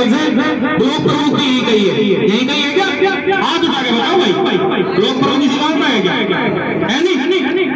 साल से ब्लॉक प्रमुख की यही कही है क्या? हाथ उठा के बताओ भाई, ब्लॉक प्रमुख किसी गांव का है क्या? है नहीं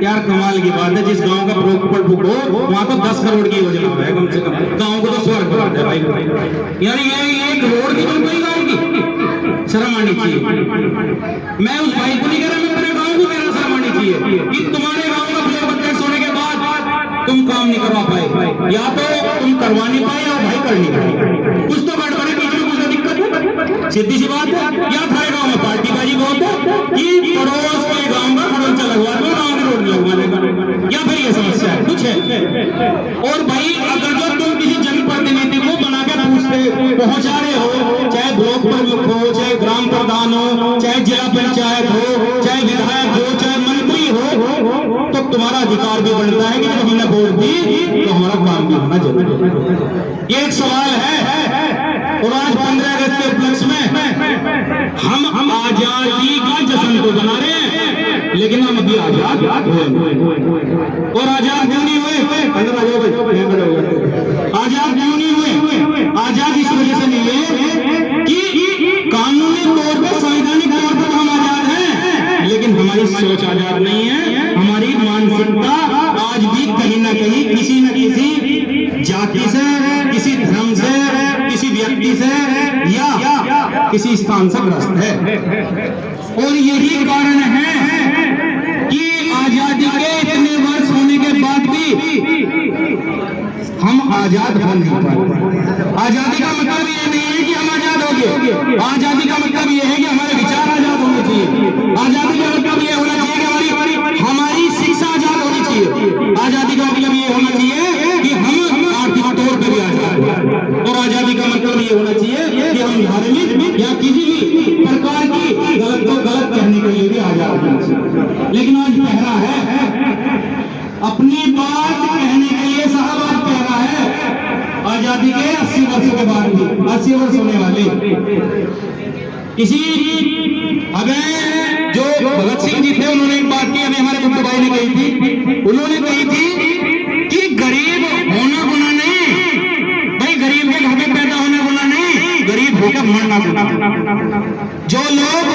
यार, कमाल की बात है। जिस गांव का ब्लॉक प्रमुख हो वहां तो 10 करोड़ की योजना है कम से कम, गांव को तो स्वर्ग बनाते हैं भाई। यार ये 1 करोड़ की तो कोई गांव की शर्म आनी चाहिए। मैं उस भाई को नहीं कह रहा, मैं अपने गांव को कह रहा, शर्म आनी चाहिए कि तुम्हारे गांव का ब्लॉक अध्यक्ष होने के बाद तुम काम नहीं करवा पाए, या तो तुम करवा नहीं पाए या भाई कर नहीं पाए, कुछ तो गड़बड़ है, बीच में कुछ तो दिक्कत है, सीधी सी बात है। या हमारे गांव में पार्टीबाजी बहुत है कि पड़ोस के गांव का खड़ोचा लगवा दो, गांव के रोड लगवाने का, या फिर ये समस्या है कुछ है। और भाई अगर जो तुम किसी जनप्रतिनिधि को बना के पूछते पहुंचा रहे हो, चाहे ब्लॉक प्रमुख हो, चाहे ग्राम प्रधान हो, चाहे जिला पंचायत हो, चाहे विधायक हो, चाहे मंत्री हो, तो तुम्हारा अधिकार भी बनता है कि जब हमने वोट दी तो हमारा काम भी होना जरूरी है। ये एक सवाल है। और आज 15 अगस्त के उपलक्ष्य में हम आजादी का जश्न तो मना रहे हैं, लेकिन हम अभी आजाद हुए। और आजाद क्यों नहीं हुए? आजाद क्यों नहीं हुए? आजाद इस वजह से नहीं हुए कि कानूनी तौर पर, संवैधानिक तौर पर हम आजाद हैं, लेकिन हमारी सोच आजाद नहीं है। हमारी मानसिकता आज भी कहीं ना कहीं किसी न किसी जाति से, किसी धर्म से, किसी व्यक्ति से या किसी स्थान से ग्रस्त है। और यही कारण है कि आजादी के इतने वर्ष होने के बाद भी हम आजाद हो नहीं पाए। आजादी का मतलब ये नहीं है कि हम आजाद हो गए, आजादी का मतलब ये है कि हमारे विचार आजाद होने चाहिए। आजादी का मतलब ये होना चाहिए कि हमारी शिक्षा आजाद होनी चाहिए। आजादी का मतलब ये होना चाहिए कि हम आर्थिक तौर पर भी आजाद हैं। और आजादी का मतलब ये होना चाहिए कि हम धार्मिक या किसी भी प्रकार की गलत को गलत कहने के लिए भी आजाद होना चाहिए। लेकिन आज पहला है अपनी बात कहने के लिए, साहब आज पहला है आजादी के 80 वर्ष के बाद भी, 80 वर्ष होने वाले किसी, अबे जो भगत सिंह जी थे उन्होंने एक बात की, अभी हमारे गुप्ता भाई ने कही थी, उन्होंने कही थी कि गरीब होना गुनाह नहीं, भाई गरीब के घर में पैदा होना गुनाह नहीं, गरीब होकर मरना गुनाह। जो लोग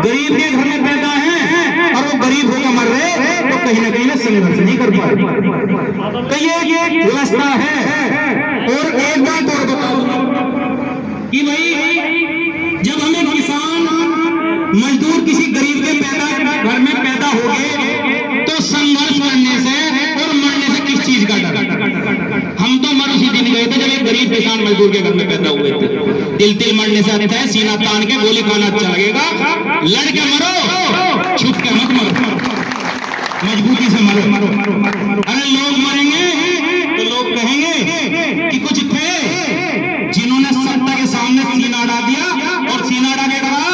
गरीब के घर में पैदा हैं और वो गरीब होकर मर रहे तो कहीं ना कहीं संघर्ष नहीं कर पा रहे, तो ये व्यवस्था है। और एक बात और बताओ कि भाई जब हमें किसान मजदूर किसी गरीब के घर में पैदा हो गए तो संघर्ष करने से और मरने से किस चीज का डर? हम तो मर उसी दिन गए थे जब एक गरीब किसान मजदूर के घर में पैदा हुए थे। तिल मरने से अच्छा है सीना तान के गोली खाना अच्छा लगेगा। लड़ के मरो, छुप के मत मरो, मजबूती से मरो। अरे लोग मरेंगे तो लोग कहेंगे कि कुछ थे जिन्होंने सत्ता के सामने सीना अड़ा दिया, और सीना अड़ा के कहा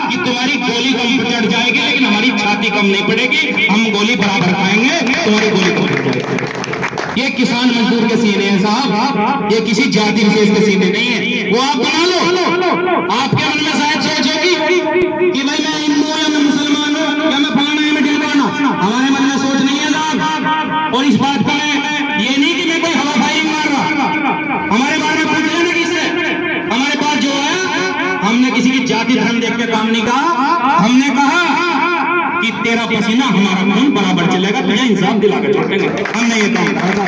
कि तुम्हारी गोली कम चढ़ जाएगी लेकिन हमारी छाती कम नहीं पड़ेगी, हम गोली बराबर खाएंगे, तुम्हारी गोली कम पड़ जाएगी। ये किसान मजदूर के सीने हैं साहब, ये किसी जाति विशेष के सीने नहीं है। वो आप बना लो। आपके मन में शायद सोच होगी कि भाई मैं हिंदू या मैं मुसलमान हूं या मैं फलाना या मैं ढिलवाना, हमारे मन में सोच नहीं है साहब। और इस बात का मैं ये नहीं कि मैं कोई हवा फायरिंग मार रहा, हमारे बारे में पूछ लेना किससे, हमारे पास जो है हमने किसी की जाति धर्म देख के काम नहीं कहा, हमने कहा कि तेरा पसीना हमारा खून बराबर चलेगा, तुझे इंसाफ दिला के छोड़ेंगे। हमने ये काम कहा,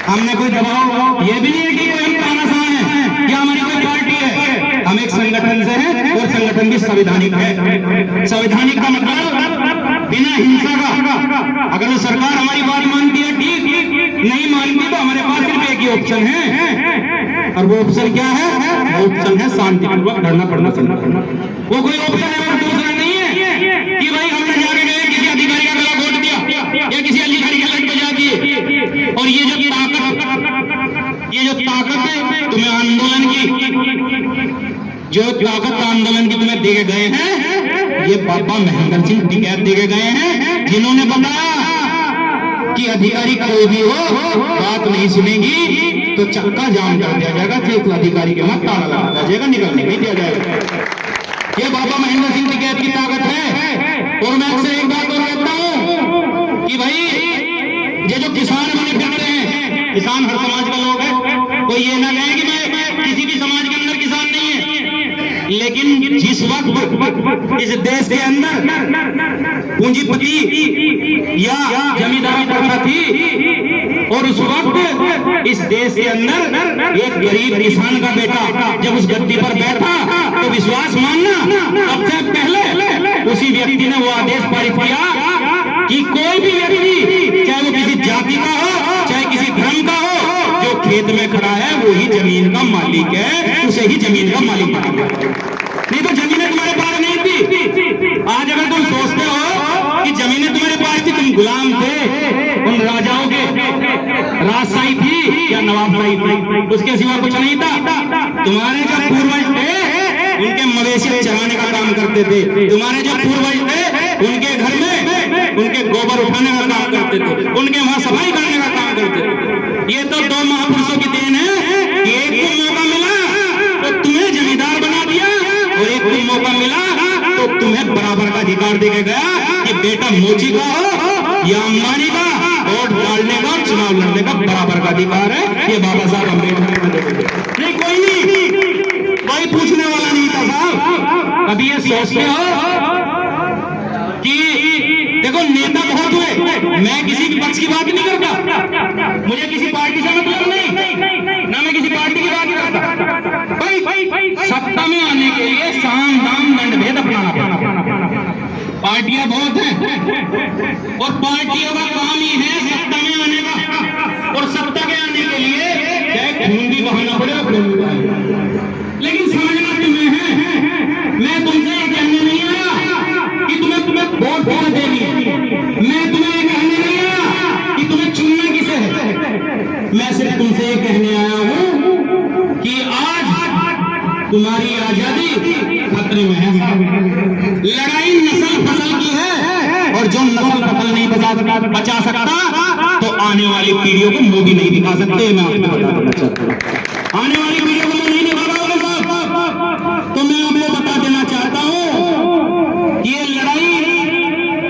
हमने कोई दबाव, ये भी नहीं है कि कोई हम तानाशाह हैं या हमारी कोई पार्टी है, हम एक संगठन से हैं और संगठन भी संवैधानिक है। संवैधानिक का मतलब बिना हिंसा का। अगर वो सरकार हमारी बात मानती है ठीक, नहीं मानती तो हमारे पास सिर्फ एक ही ऑप्शन है, और वो ऑप्शन क्या है? वो ऑप्शन है शांतिपूर्वक धरना पड़ना संगठन। वो कोई ऑप्शन है और दूसरा नहीं है कि भाई हमने जाके गए किसी अधिकारी का गला घोट दिया या किसी अधिकारी का लट बजा दिए। और ये जो ताकत है तुम्हें आंदोलन की, जो ताकत आंदोलन की तुम्हें देके गए हैं, ये बाबा महेंद्र सिंह टिकैत देके गए हैं, जिन्होंने बताया कि अधिकारी कोई भी हो बात नहीं सुनेगी तो चक्का जाम कर दिया जाएगा, चेक अधिकारी के वहां ताला लगा दिया जाएगा, निकलने नहीं दिया जाएगा। ये बाबा महेंद्र सिंह टिकैत की ताकत है। और मैं आपसे एक बात और कहता हूं कि भाई ये जो किसान बने फिरते हैं, किसान हर समाज का लोग है, कोई ये ना कहे कि मैं किसी भी भी समाज के अंदर किसान नहीं है, लेकिन जिस वक्त इस देश के अंदर पूंजीपति या जमींदारी प्रथा थी और उस वक्त इस देश के अंदर एक गरीब किसान का बेटा जब उस गद्दी पर बैठा तो विश्वास मानना सबसे पहले उसी व्यक्ति ने वो आदेश पारित किया कि कोई भी व्यक्ति चाहे वो किसी जाति का हो चाहे किसी धर्म का हो, जो खेत में खड़ा है वो ही जमीन का मालिक है, उसे ही जमीन का मालिक बनाना। नहीं तो जमीनें तुम्हारे पास नहीं थी। आज अगर तुम सोचते हो कि जमीनें तुम्हारे पास थी, तुम गुलाम थे उन राजाओं के, राजशाही थी या नवाबशाही थी, उसके सिवा कुछ नहीं था। तुम्हारे जो पूर्वज थे उनके मवेशी चराने का काम करते थे, तुम्हारे जो पूर्वज थे उनके घर में उनके गोबर उठाने का काम करते थे, उनके वहां सफाई करने का काम करते थे। ये तो दो महापुरुषों की देन है कि एक को मौका मिला तो तुम्हें जमींदार बना दिया और एक को मौका मिला तो तुम्हें बराबर का अधिकार दे के गया कि बेटा मोची का हो या अंबानी का, वोट डालने का चुनाव लड़ने का बराबर का अधिकार है। ये बाबा साहब अम्बेडकर नहीं, कोई पूछने वाला नहीं था साहब। कभी ये सोचते हो कि देखो नेता बहुत हुए, मैं किसी भी पक्ष की बात नहीं करता, मुझे किसी पार्टी से मतलब नहीं, ना मैं किसी पार्टी की बात करता। भाई सत्ता में आने के लिए साम दाम दंड भेद अपनाना पड़ता। पार्टियां बहुत हैं और पार्टियों का काम ही है सत्ता में आने का, और सत्ता के आने के लिए चाहे खून भी बहाना पड़े और खून भी बहाना। लेकिन समझना तुम्हें है, मैं तुमसे ये कहने नहीं आया कि तुम्हें वोट देनी है, मैं तुम्हें ये कहने नहीं आया कि तुम्हें चुनना किसे है, मैं सिर्फ तुमसे ये कहने आया हूं कि आज तुम्हारी आजादी खतरे में है। लड़ाई नस्ल फसल की है और जो नस्ल फसल नहीं बचा सकता तो आने वाली पीढ़ियों को मोदी नहीं दिखा सकते। मैं आपको बता देना चाहता हूं, आने वाली पीढ़ियों को नहीं दिखा पाओगे। तो मैं आपको बता देना चाहता हूं कि ये लड़ाई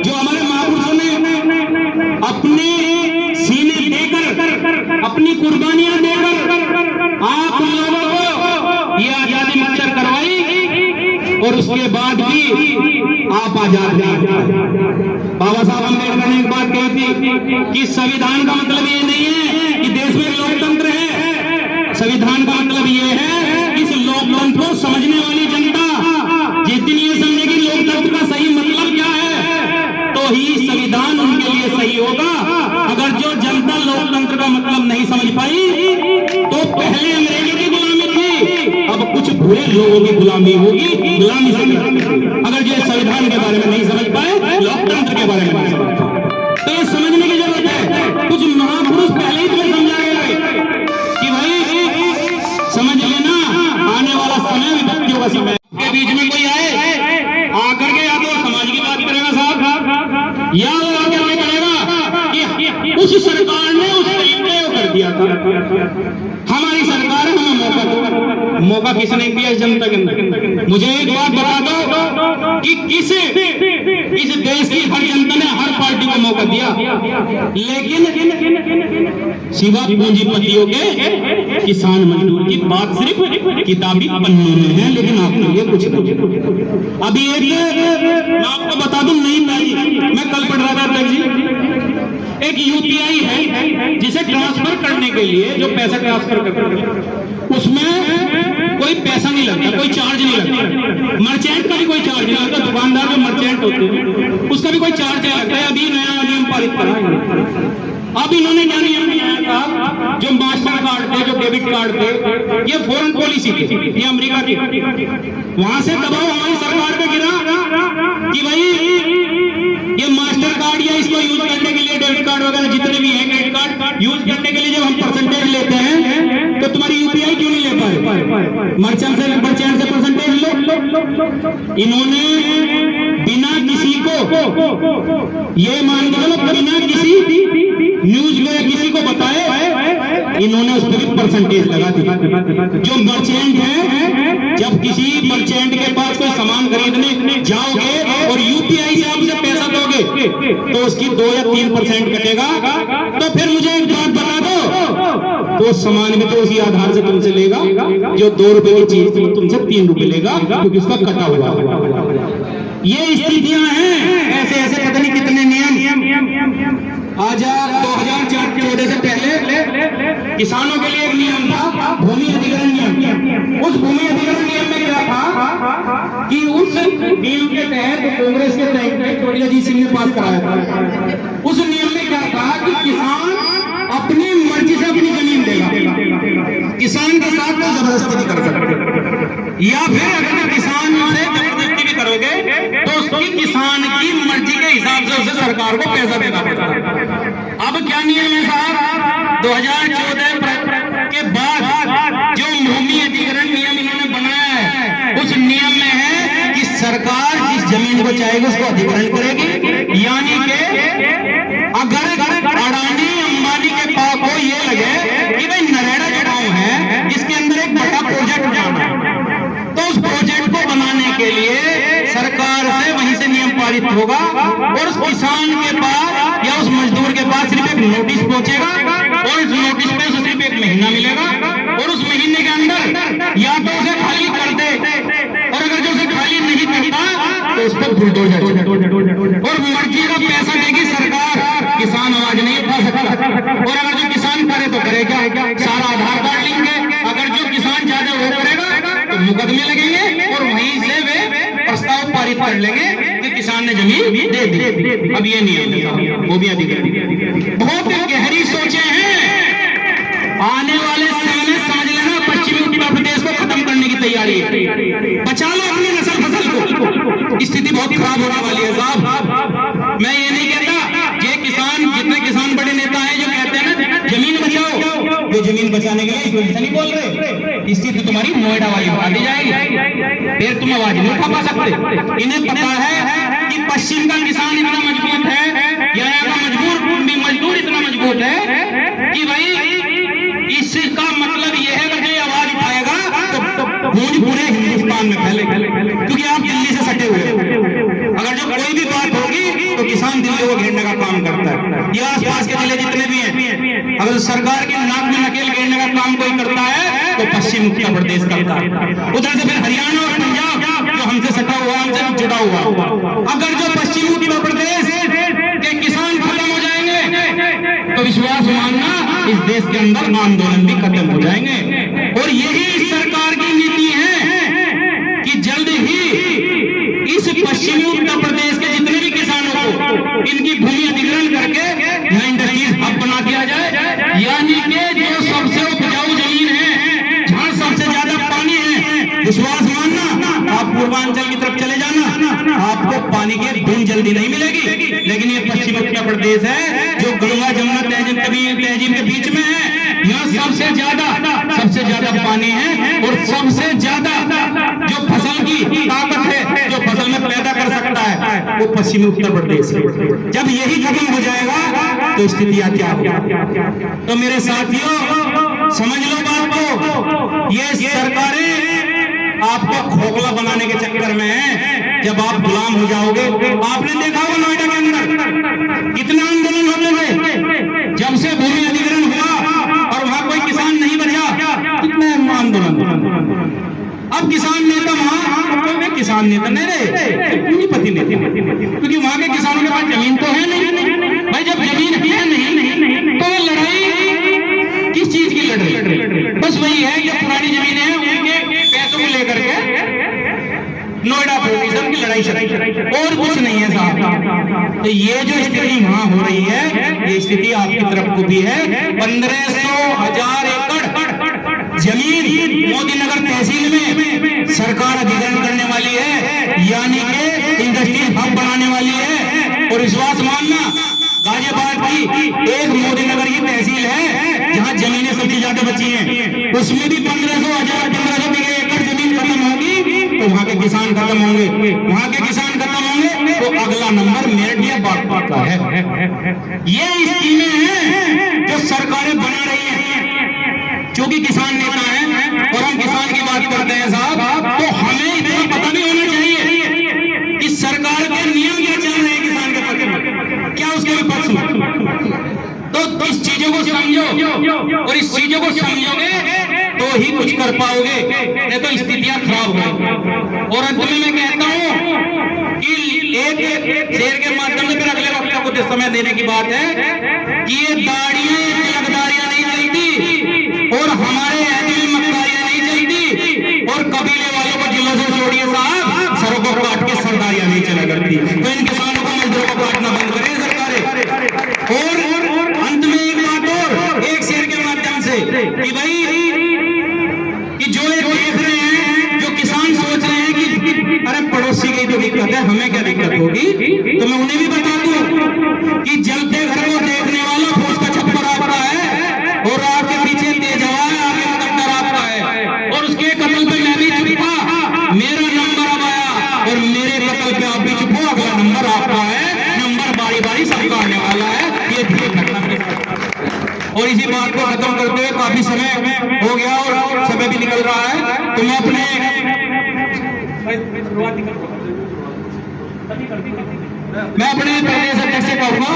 जो हमारे महापुरुषों ने अपने सीने देकर, अपनी कुर्बानियां देकर आप लोगों को ये आजादी मुक्तर करवाई और उसके बाद भी आप आजाद नहीं। बाबा साहब अम्बेडकर ने एक बात कही थी कि संविधान का मतलब ये नहीं है कि देश में लोकतंत्र है, संविधान का मतलब ये है कि इस लोकतंत्र को समझने वाली जनता जिस दिन ये समझेगी लोकतंत्र का सही मतलब क्या है तो ही संविधान उनके लिए सही होगा। अगर जो जनता लोकतंत्र का मतलब नहीं समझ पाई तो पहले अंग्रेजों की गुलामी थी, अब कुछ बुरे लोगों की गुलामी होगी, गुलामी से अगर जो संविधान के बारे में नहीं समझ पाए, लोकतंत्र के बारे में नहीं समझ पाए, तो ये समझने की जरूरत है। कुछ महापुरुष पहले ही तुम्हें समझाए गए कि भाई समझ लेना आने वाला समय विपत्तियों का समय के बीच में कोई आए आकर के या तो समाज की बात करेगा साहब, या वो आकर के करेगा कि उस सरकार ने उस तरीके को कर दिया था, हमारी सरकार है, हमें मौका दो। मौका किसने दिया इस जनता के अंदर? मुझे एक बात बता दो कि इस देश की हर जनता ने हर पार्टी को मौका दिया, लेकिन सिवा पूंजीपतियों के किसान मजदूर की बात सिर्फ किताबी पन्नों में है, लेकिन आपके लिए कुछ नहीं। अभी मैं आपको बता दूं, मैं कल पढ़ रहा था जी, एक यूपीआई है जिसे ट्रांसफर करने के लिए जो पैसा ट्रांसफर करते हैं उसमें कोई पैसा नहीं लगता, कोई चार्ज नहीं लगता, मर्चेंट का भी कोई चार्ज नहीं लगता, दुकानदार जो मर्चेंट होते हैं उसका भी कोई चार्ज नहीं लगता है। अभी नया नियम पारित करा है। अब इन्होंने क्या नियम बनाया था, जो मास्टर कार्ड थे, जो डेबिट कार्ड थे, ये फॉरेन पॉलिसी थी, ये अमेरिका की, वहां से दबाव हमारी सरकार पे गिरा कि भाई ये मास्टर कार्ड या इसको यूज करने के लिए डेबिट कार्ड वगैरह जितने भी हैं क्रेडिट कार्ड यूज करने के लिए जब हम परसेंटेज लेते हैं तो तुम्हारी यूपीआई क्यों नहीं ले पाए? मर्चेंट से परसेंटेज लो। इन्होंने बिना किसी को ये मान के चलो, बिना किसी न्यूज में किसी को बताए इन्होंने उस पर परसेंटेज लगा दी। जो मर्चेंट है, जब किसी मर्चेंट के पास कोई सामान खरीदने जाओगे और यूपीआई से आप उसे पैसा दोगे तो उसकी 2 या 3% कटेगा। तो फिर मुझे एक बात बता दो, वो सामान भी तो उसी आधार से तुमसे लेगा जो 2 रुपए की चीज थी तुमसे 3 रुपए लेगा, क्योंकि उसका कटा हुआ है। ये स्थितियां हैं। ऐसे ऐसे पता नहीं कितने नियम। आज 2014 से पहले किसानों के लिए एक नियम था, भूमि अधिग्रहण नियम। उस भूमि अधिग्रहण नियम में क्या था कि उस नियम के तहत कांग्रेस के तहत चौधरी अजीत सिंह ने पास कराया था। उस नियम में क्या था कि किसान अपनी मर्जी से अपनी जमीन देगा, किसान के साथ कोई जबरदस्ती नहीं कर सकते, या फिर अगर किसान से जबरदस्ती भी करोगे तो उसकी किसान की मर्जी के हिसाब से उसे सरकार को पैसा देना पड़ता है। अब क्या नियम है साहब, 2014 के बाद जो भूमि अधिग्रहण नियम इन्होंने बनाया है, उस नियम में है कि सरकार जिस जमीन को चाहेगी उसको अधिग्रहण करेगी। यानी कि अगर अडानी अंबानी के पास को ये लगे कि भाई नरेगा जो गांव है इसके अंदर एक बड़ा प्रोजेक्ट जाना है, तो उस प्रोजेक्ट को बनाने के लिए सरकार से वहीं से नियम पारित होगा और उस किसान के पास या उस मजदूर के पास सिर्फ एक नोटिस पहुंचेगा और उस नोटिस पे उसे सिर्फ 1 महीना मिलेगा और उस महीने के अंदर या तो उसे खाली कर दे, और अगर जो उसे खाली नहीं करता तो उस पर बुलडोजर और मर्जी का पैसा देगी सरकार। किसान आवाज नहीं उठा सकता, और अगर जो किसान करे तो करेगा, सारा आधार कार्ड लेंगे, अगर जो किसान चाहते वो करेगा तो मुकदमे लगेंगे और वहीं से वे प्रस्ताव पारित कर लेंगे कि किसान ने जमीन दे दी। अब ये नियम है, वो भी अधिकारी बहुत गहरी सोचे हैं। आने वाले समय में समझ लेना पश्चिमी उत्तर प्रदेश को खत्म करने की तैयारी है। बचा लो अपनी नस्ल फसल को, स्थिति बहुत खराब होने वाली है साहब। मैं ये नहीं कहता, ये किसान जितने किसान बड़े नेता हैं जो कहते हैं ना जमीन बचाओ, वो जमीन बचाने के लिए इस वजह से नहीं बोल रहे, स्थिति तुम्हारी नोएडा वाली बता दी जाएगी, फिर तुम आवाज नहीं उठा पा सकते। इन्हें पता है कि पश्चिम का किसान इतना मजबूत है या यहाँ का मजदूर इतना मजबूत है कि भाई इसका मतलब यह है अगर ये आवाज उठाएगा तो गूंज पूरे हिंदुस्तान में फैलेगी, क्योंकि आप दिल्ली से सटे हुए हो। अगर जो कोई भी बात होगी तो किसान दिल्ली को घेरने का काम करता है, या आसपास के जिले जितने भी हैं, अगर सरकार की नाक में नकेल घेरने का काम कोई करता है तो पश्चिम उत्तर प्रदेश करता है। उधर से फिर हरियाणा और पंजाब जो हमसे सटा हुआ, हमसे जुड़ा हुआ। अगर जो पश्चिम उत्तर प्रदेश के किसान खत्म हो जाएंगे तो विश्वास मानना इस देश के अंदर आंदोलन भी खत्म हो जाएंगे। और यही सरकार की नीति है कि जल्द ही इस पश्चिमी उत्तर प्रदेश के जितने भी किसानों को इनकी भूमि अधिग्रहण करके यहाँ इंडस्ट्रीज हब बना दिया जाए। यानी कि जो सबसे उपजाऊ जमीन है, जहाँ सबसे ज्यादा पानी है, विश्वास मानना आप पूर्वांचल की तरफ चले जाना, आपको पानी की बूंद जल्दी नहीं मिलेगी। लेकिन ये पश्चिम उत्तर प्रदेश है जो गंगा जमुना तहजीब के बीच में है, यहाँ सबसे ज्यादा पानी है और सबसे ज्यादा जो फसल की ताकत है, जो फसल में पैदा कर सकता है, वो पश्चिमी उत्तर प्रदेश है। जब यही खत्म हो जाएगा तो स्थितियां क्या होगी। तो मेरे साथियों समझ लो बात को, ये सरकारें आपको खोखला बनाने के चक्कर में है। जब आप गुलाम हो जाओगे, आपने देखा होगा नोएडा के अंदर कितना आंदोलन होते थे जब से भूमि अधिग्रहण हुआ और वहां कोई किसान नहीं बचा, कितना आंदोलन। अब किसान नेता वहां किसान नेता नहीं रहे, पूंजीपति नेता, क्योंकि वहां के किसानों के पास जमीन तो है नहीं। भाई जब जमीन है नहीं तो लड़ाई किस चीज की लड़ रही? बस वही है कि पुरानी जमीन है उनके पैसों को लेकर के नोएडा प्रोविजन की लड़ाई और कुछ नहीं है साहब। तो ये जो स्थिति वहां हो रही है, ये स्थिति आपकी तरफ को भी है। 1500,000 एकड़ जमीन मोदी नगर तहसील में सरकार अधिग्रहण करने वाली है, यानी कि इंडस्ट्री हब बनाने वाली है। और विश्वास मानना, गाजियाबाद की एक मोदी नगर की तहसील है जहां जमीनें सबसे ज्यादा बची हैं, उसमें भी 1500 एकड़ जमीन खत्म होगी तो वहां के किसान खत्म होंगे। वहां के किसान खत्म होंगे तो अगला नंबर मेरठ या बागपत का है। ये स्कीमें हैं जो सरकारें बना रही हैं। क्योंकि किसान नेता हैं और हम किसान की बात करते हैं साहब, तो हमें इतना पता भी होना चाहिए कि सरकार के नियम क्या चल रहे हैं किसान के पक्ष में, क्या उसके विपक्ष में। तो इस चीजों को समझो, और इस चीजों को समझोगे तो ही कुछ कर पाओगे, नहीं तो स्थितियां खराब होंगी। और अंत में मैं कहता हूं कि एक शेर के माध्यम से फिर अगले वक्त को कुछ समय देने की बात है कि ये दाढ़ियां तिलकदारियां नहीं चलती, और हमारे ऐसे में मक्कारियां नहीं चलती, और कबीले वालों को जिलों से छोड़िए साहब, सरों को काट के सरदारियां नहीं चला करती। तो इन किसानों को मजदूरों को काटना बंद करें सरकारें। और अंत में एक बात और, एक शेर के माध्यम से कि भाई कि जो ये देख रहे हैं, जो किसान सोच रहे हैं कि अरे पड़ोसी की तो दिक्कत है, हमें क्या दिक्कत होगी, तो मैं उन्हें भी बता दूं कि जलते घर को देखने वाला फौज का छप्पर आपका है, और आपके पीछे तेज हवा है, आगे मुकद्दर आपका है, और उसके कत्ल पे मैं भी चुप था, मेरा नंबर अब आया, और मेरे कत्ल पे आप भी चुप हो, अगला नंबर आपका है, नंबर बारी बारी सबका आने वाला है, ये ध्यान रखना। और इसी बात को खत्म करते हुए, काफी समय हो गया और समय भी निकल रहा है, तो मैं अपने प्रदेश अध्यक्ष से कहूंगा